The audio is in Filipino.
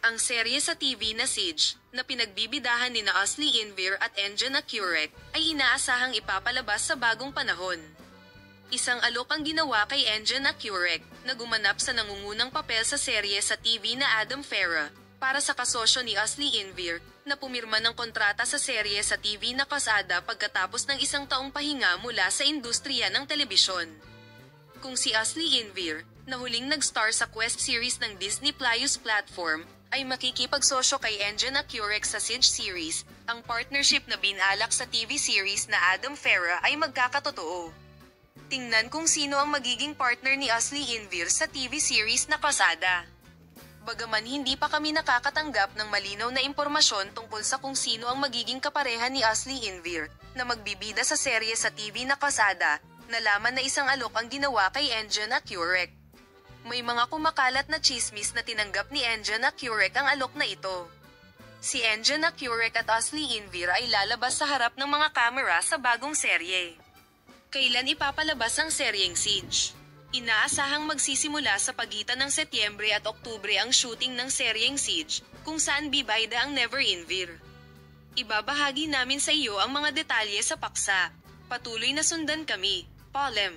Ang serye sa TV na Siege, na pinagbibidahan ni na Asli Enver at Engin Akurek, ay inaasahang ipapalabas sa bagong panahon. Isang alok ang ginawa kay Engin Akurek, na gumanap sa nangungunang papel sa serye sa TV na Adam Farah, para sa kasosyo ni Asli Enver, na pumirma ng kontrata sa serye sa TV na Kasada pagkatapos ng isang taong pahinga mula sa industriya ng telebisyon. Kung si Asli Enver, na huling nag-star sa Quest series ng Disney Plus platform, ay makikipagsosyo kay Engin Akurek sa Siege series, ang partnership na binalak sa TV series na Adam Farah ay magkakatotoo. Tingnan kung sino ang magiging partner ni Asli Enver sa TV series na Kasada. Bagaman hindi pa kami nakakatanggap ng malinaw na impormasyon tungkol sa kung sino ang magiging kapareha ni Asli Enver, na magbibida sa serye sa TV na Kasada, nalaman na isang alok ang ginawa kay Engin Akurek. May mga kumakalat na chismis na tinanggap ni Engin Akurek ang alok na ito. Si Engin Akurek at Asli Enver ay lalabas sa harap ng mga kamera sa bagong serye. Kailan ipapalabas ang seryeng Siege? Inaasahang magsisimula sa pagitan ng Setyembre at Oktubre ang shooting ng seryeng Siege, kung saan bibida ang Never Enver. Ibabahagi namin sa iyo ang mga detalye sa paksa. Patuloy na sundan kami, Polem.